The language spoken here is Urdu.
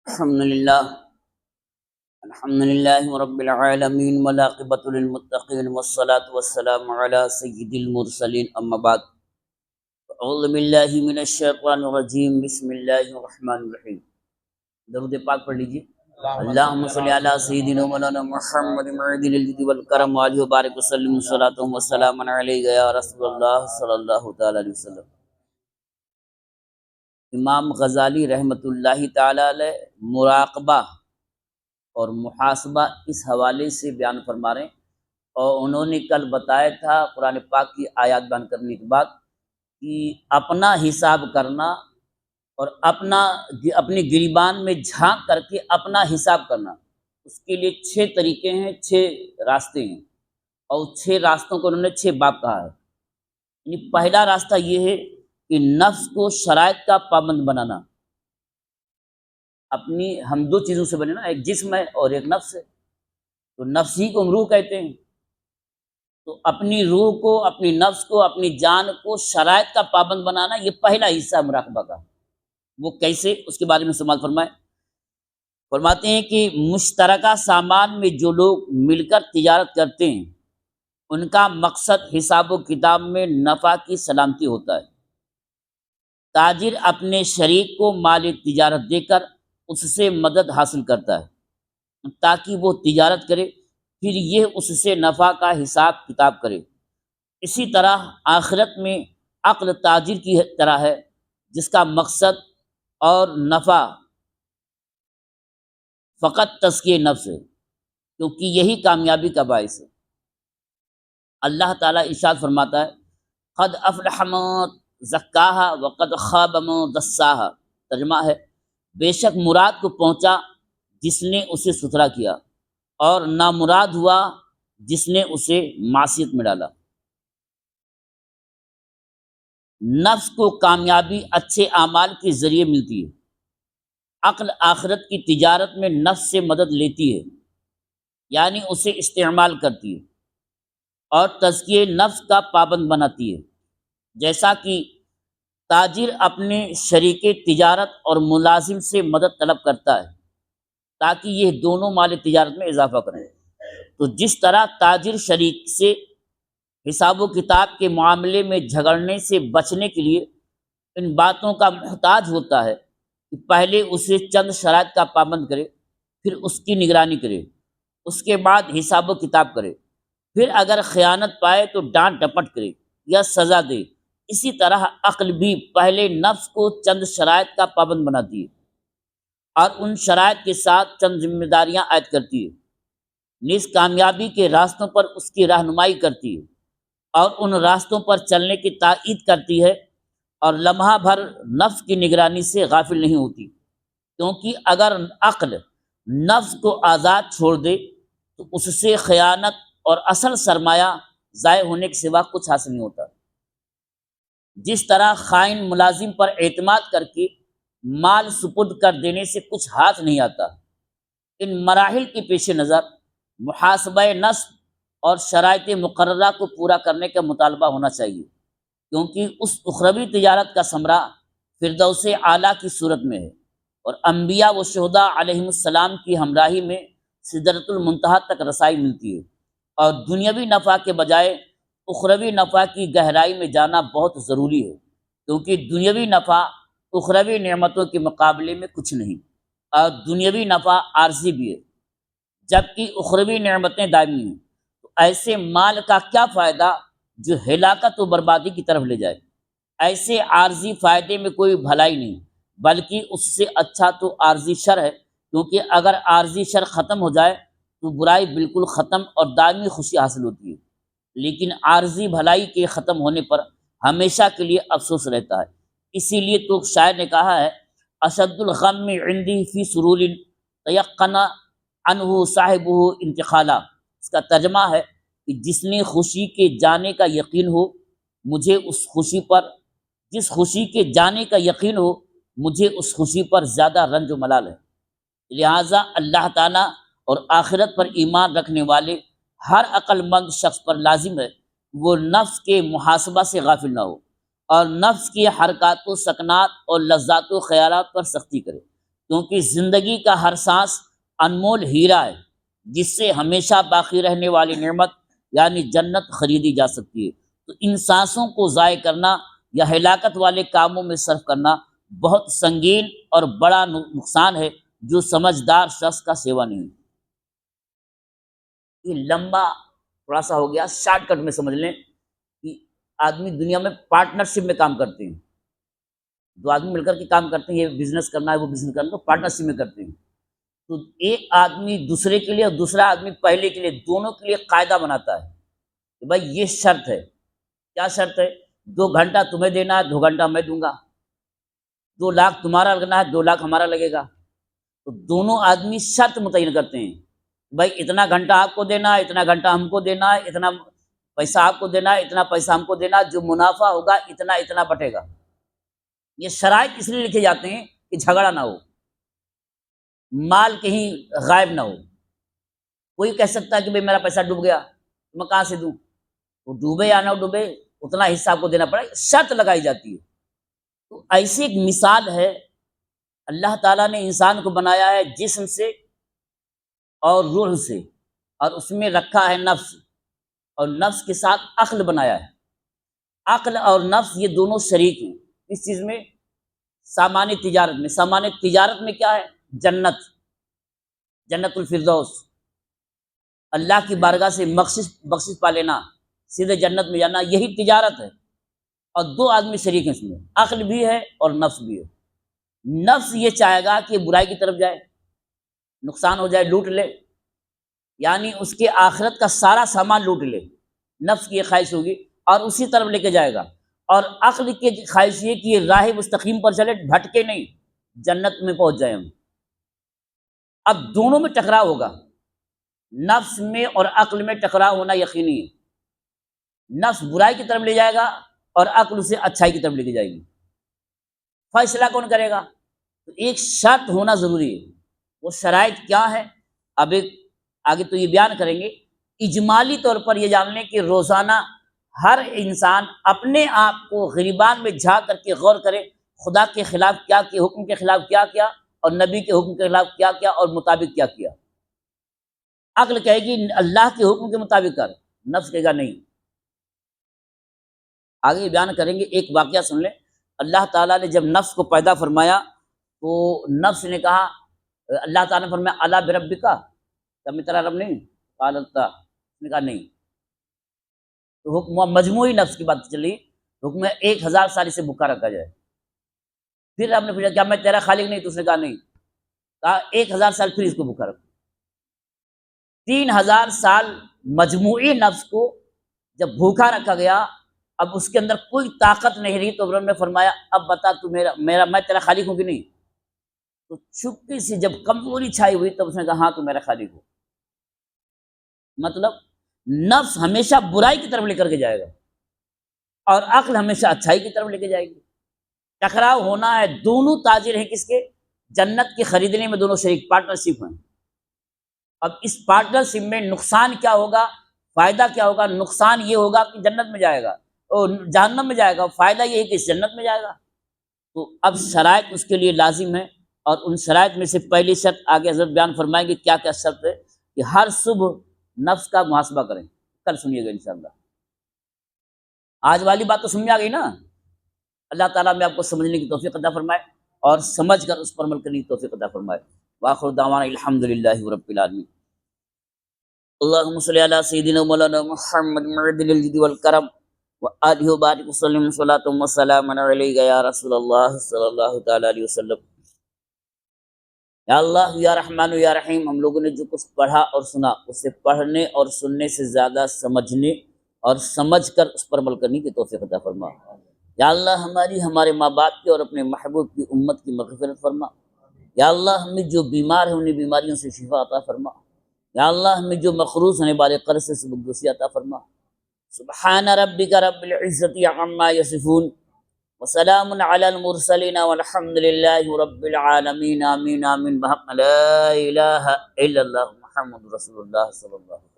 الحمد للہ رب العالمین والعاقبۃ للمتقین والصلاة والسلام علی سید المرسلین اما بعد اعوذ باللہ من الشیطان الرجیم بسم اللہ الرحمن الرحیم۔ درود پاک پڑھ لیجیے۔ اللہم صلی علی سیدنا مولانا محمد معدن الجد والکرم وآلہ وبارک وسلم صلاۃ وسلام علیک یا رسول اللہ صلی اللہ تعالی علیہ وسلم۔ امام غزالی رحمۃ اللہ تعالی علیہ مراقبہ اور محاسبہ اس حوالے سے بیان فرما رہے ہیں، اور انہوں نے کل بتایا تھا قرآن پاک کی آیات بیان کرنے کے بعد کہ اپنا حساب کرنا اور اپنی گریبان میں جھانک کر کے اپنا حساب کرنا، اس کے لیے 6 طریقے ہیں، 6 راستے ہیں، اور 6 راستوں کو انہوں نے 6 باب کہا ہے۔ یعنی پہلا راستہ یہ ہے کہ نفس کو شرائط کا پابند بنانا۔ ہم 2 چیزوں سے بنے نا، ایک جسم ہے اور ایک نفس ہے، تو نفس ہی کو ہم روح کہتے ہیں۔ تو اپنی روح کو، اپنی نفس کو، اپنی جان کو شرائط کا پابند بنانا، یہ پہلا حصہ مراقبہ کا۔ وہ کیسے، اس کے بارے میں سمال فرماتے ہیں کہ مشترکہ سامان میں جو لوگ مل کر تجارت کرتے ہیں، ان کا مقصد حساب و کتاب میں نفع کی سلامتی ہوتا ہے۔ تاجر اپنے شریک کو مال تجارت دے کر اس سے مدد حاصل کرتا ہے تاکہ وہ تجارت کرے، پھر یہ اس سے نفع کا حساب کتاب کرے۔ اسی طرح آخرت میں عقل تاجر کی طرح ہے، جس کا مقصد اور نفع فقط تزکیہ نفس ہے، کیونکہ یہی کامیابی کا باعث ہے۔ اللہ تعالیٰ ارشاد فرماتا ہے، قد افلح من زکاہا وقد خاب من دساہا۔ ترجمہ ہے، بے شک مراد کو پہنچا جس نے اسے ستھرا کیا، اور نامراد ہوا جس نے اسے معصیت میں ڈالا۔ نفس کو کامیابی اچھے اعمال کے ذریعے ملتی ہے۔ عقل آخرت کی تجارت میں نفس سے مدد لیتی ہے، یعنی اسے استعمال کرتی ہے اور تزکیہ نفس کا پابند بناتی ہے، جیسا کہ تاجر اپنے شریک تجارت اور ملازم سے مدد طلب کرتا ہے تاکہ یہ دونوں مال تجارت میں اضافہ کریں۔ تو جس طرح تاجر شریک سے حساب و کتاب کے معاملے میں جھگڑنے سے بچنے کے لیے ان باتوں کا محتاج ہوتا ہے کہ پہلے اسے چند شرائط کا پابند کرے، پھر اس کی نگرانی کرے، اس کے بعد حساب و کتاب کرے، پھر اگر خیانت پائے تو ڈانٹ ڈپٹ کرے یا سزا دے۔ اسی طرح عقل بھی پہلے نفس کو چند شرائط کا پابند بناتی ہے اور ان شرائط کے ساتھ چند ذمہ داریاں عائد کرتی ہے، نیز کامیابی کے راستوں پر اس کی رہنمائی کرتی ہے اور ان راستوں پر چلنے کی تائید کرتی ہے، اور لمحہ بھر نفس کی نگرانی سے غافل نہیں ہوتی، کیونکہ اگر عقل نفس کو آزاد چھوڑ دے تو اس سے خیانت اور اصل سرمایہ ضائع ہونے کے سوا کچھ حاصل نہیں ہوتا۔ جس طرح خائن ملازم پر اعتماد کر کے مال سپرد کر دینے سے کچھ ہاتھ نہیں آتا، ان مراحل کے پیش نظر محاسبہ نفس اور شرائط مقررہ کو پورا کرنے کا مطالبہ ہونا چاہیے، کیونکہ اس اخروی تجارت کا ثمرہ فردوس اعلیٰ کی صورت میں ہے، اور انبیاء و شہداء علیہم السلام کی ہمراہی میں سدرۃ المنتہا تک رسائی ملتی ہے، اور دنیاوی نفع کے بجائے اخروی نفع کی گہرائی میں جانا بہت ضروری ہے، کیونکہ دنیاوی نفع اخروی نعمتوں کے مقابلے میں کچھ نہیں، اور دنیاوی نفع عارضی بھی ہے، جبکہ اخروی نعمتیں دائمی ہیں۔ تو ایسے مال کا کیا فائدہ جو ہلاکت و بربادی کی طرف لے جائے؟ ایسے عارضی فائدے میں کوئی بھلائی نہیں، بلکہ اس سے اچھا تو عارضی شر ہے، کیونکہ اگر عارضی شر ختم ہو جائے تو برائی بالکل ختم اور دائمی خوشی حاصل ہوتی ہے، لیکن عارضی بھلائی کے ختم ہونے پر ہمیشہ کے لیے افسوس رہتا ہے۔ اسی لیے تو شاعر نے کہا ہے، اشد الغم عندی فی سرور تیقن عنہ صاحبہ انتقالا۔ اس کا ترجمہ ہے کہ جس نے خوشی کے جانے کا یقین ہو، مجھے اس خوشی پر جس خوشی کے جانے کا یقین ہو مجھے اس خوشی پر زیادہ رنج و ملال ہے۔ لہٰذا اللہ تعالیٰ اور آخرت پر ایمان رکھنے والے ہر عقل مند شخص پر لازم ہے وہ نفس کے محاسبہ سے غافل نہ ہو اور نفس کی حرکات و سکنات اور لذات و خیالات پر سختی کرے، کیونکہ زندگی کا ہر سانس انمول ہیرا ہے جس سے ہمیشہ باقی رہنے والی نعمت یعنی جنت خریدی جا سکتی ہے۔ تو ان سانسوں کو ضائع کرنا یا ہلاکت والے کاموں میں صرف کرنا بہت سنگین اور بڑا نقصان ہے جو سمجھدار شخص کا سیوا نہیں۔ یہ لمبا تھوڑا سا ہو گیا، شارٹ کٹ میں سمجھ لیں کہ آدمی دنیا میں پارٹنرشپ میں کام کرتے ہیں، دو آدمی مل کر کے کام کرتے ہیں، یہ بزنس کرنا ہے وہ بزنس کرنا ہے تو پارٹنرشپ میں کرتے ہیں۔ تو ایک آدمی دوسرے کے لیے اور دوسرا آدمی پہلے کے لیے، دونوں کے لیے قاعدہ بناتا ہے کہ بھائی یہ شرط ہے۔ کیا شرط ہے؟ 2 گھنٹہ تمہیں دینا ہے، 2 گھنٹہ میں دوں گا، 2 لاکھ تمہارا لگنا ہے، 2 لاکھ ہمارا لگے گا۔ تو دونوں آدمی شرط متعین کرتے ہیں، بھائی اتنا گھنٹہ آپ کو دینا ہے، اتنا گھنٹہ ہم کو دینا ہے، اتنا پیسہ آپ کو دینا ہے، اتنا پیسہ ہم کو دینا ہے، جو منافع ہوگا اتنا اتنا بٹے گا۔ یہ شرائط اس لیے لکھے جاتے ہیں کہ جھگڑا نہ ہو، مال کہیں غائب نہ ہو۔ کوئی کہہ سکتا ہے کہ بھئی میرا پیسہ ڈوب گیا، میں کہاں سے دوں؟ وہ ڈوبے یا نہ ڈوبے اتنا حصہ آپ کو دینا پڑے، شرط لگائی جاتی ہے۔ تو ایسی ایک مثال ہے، اللہ تعالیٰ نے انسان کو بنایا ہے جسم سے اور روح سے، اور اس میں رکھا ہے نفس، اور نفس کے ساتھ عقل بنایا ہے۔ عقل اور نفس یہ دونوں شریک ہیں اس چیز میں، سامان تجارت میں۔ سامان تجارت میں کیا ہے؟ جنت، جنت الفردوس، اللہ کی بارگاہ سے بخشش پا لینا، سیدھے جنت میں جانا، یہی تجارت ہے۔ اور 2 آدمی شریک ہیں اس میں، عقل بھی ہے اور نفس بھی ہے۔ نفس یہ چاہے گا کہ برائی کی طرف جائے، نقصان ہو جائے، لوٹ لے، یعنی اس کے آخرت کا سارا سامان لوٹ لے، نفس کی یہ خواہش ہوگی اور اسی طرف لے کے جائے گا۔ اور عقل کی خواہش یہ کہ یہ راہ مستقیم پر چلے، بھٹکے نہیں، جنت میں پہنچ جائیں ہم۔ اب دونوں میں ٹکراؤ ہوگا، نفس میں اور عقل میں ٹکراؤ ہونا یقینی ہے۔ نفس برائی کی طرف لے جائے گا اور عقل اسے اچھائی کی طرف لے کے جائے گی۔ فیصلہ کون کرے گا؟ تو ایک شرط ہونا ضروری ہے۔ وہ شرائط کیا ہے اب آگے تو یہ بیان کریں گے۔ اجمالی طور پر یہ جان لیں کہ روزانہ ہر انسان اپنے آپ کو غریبان میں جھانک کر کے غور کرے، خدا کے خلاف کیا کیا، حکم کے خلاف کیا کیا، اور نبی کے حکم کے خلاف کیا کیا اور مطابق کیا کیا۔ عقل کہے گی اللہ کے حکم کے مطابق کر، نفس کہے گا نہیں۔ آگے بیان کریں گے، ایک واقعہ سن لیں۔ اللہ تعالیٰ نے جب نفس کو پیدا فرمایا تو نفس نے کہا، اللہ تعالیٰ نے فرمایا الا بربک، کیا میں تیرا رب نہیں؟ قال اللہ، اس نے کہا نہیں۔ تو حکم مجموعی نفس کی بات چلی، حکم ہے 1000 سال اسے بھوکا رکھا جائے۔ پھر آپ نے پوچھا کیا میں تیرا خالق نہیں؟ تو اس نے کہا نہیں۔ کہا 1000 سال پھر اس کو بھوکا رکھو۔ 3000 سال مجموعی نفس کو جب بھوکا رکھا گیا، اب اس کے اندر کوئی طاقت نہیں رہی، تو انہوں نے فرمایا اب بتا تو میں تیرا خالق ہوں کہ نہیں؟ تو چپکے سے جب کمزوری چھائی ہوئی تب اس نے کہا ہاں تو میرا خالق ہو۔ مطلب نفس ہمیشہ برائی کی طرف لے کر کے جائے گا اور عقل ہمیشہ اچھائی کی طرف لے کے جائے گی۔ ٹکراؤ ہونا ہے، دونوں تاجر ہیں کس کے؟ جنت کے خریدنے میں دونوں شریک، پارٹنرشپ ہیں۔ اب اس پارٹنرشپ میں نقصان کیا ہوگا، فائدہ کیا ہوگا؟ نقصان یہ ہوگا کہ جنت میں جائے گا اور جہنم میں جائے گا، فائدہ یہ ہے کہ اس جنت میں جائے گا۔ تو اب شرائط اس کے لیے لازم ہے، اور ان شرائط میں سے پہلی شرط آگے حضرت بیان فرمائیں گے کیا کیا شرط ہے، کہ ہر صبح نفس کا محاسبہ کریں۔ کل سنیے گا انشاءاللہ۔ آج والی بات تو سمجھ میں آ گئی نا؟ اللہ تعالیٰ میں آپ کو سمجھنے کی توفیق عطا فرمائے اور سمجھ کر اس پر عمل کرنے کی توفیق عطا فرمائے۔ وآخر دعوانا الحمدللہ رب العالمین۔ اللہم صلی علی سیدنا مولانا محمد معدن الجد والکرم وآلہ وبارک وسلم صلاۃ وسلام علیک یا رسول اللہ صلی اللہ تعالیٰ علیہ وسلم۔ یا اللہ یا رحمان یا رحیم، ہم لوگوں نے جو کچھ پڑھا اور سنا اسے پڑھنے اور سننے سے زیادہ سمجھنے اور سمجھ کر اس پر عمل کرنے کی توفیق عطا فرما۔ یا اللہ ہماری، ہمارے ماں باپ کی اور اپنے محبوب کی امت کی مغفرت فرما۔ یا اللہ ہمیں جو بیمار ہیں انہیں بیماریوں سے شفا عطا فرما۔ یا اللہ ہمیں جو مقروض ہونے والے قرض سے سبکدوسی عطا فرما۔ سبحان ربک رب العزت عما یصفون وسلام علی المرسلین والحمد للہ رب العالمین۔ آمین آمین بحق لا الہ الا اللہ محمد رسول اللہ صلی اللہ علیہ وسلم۔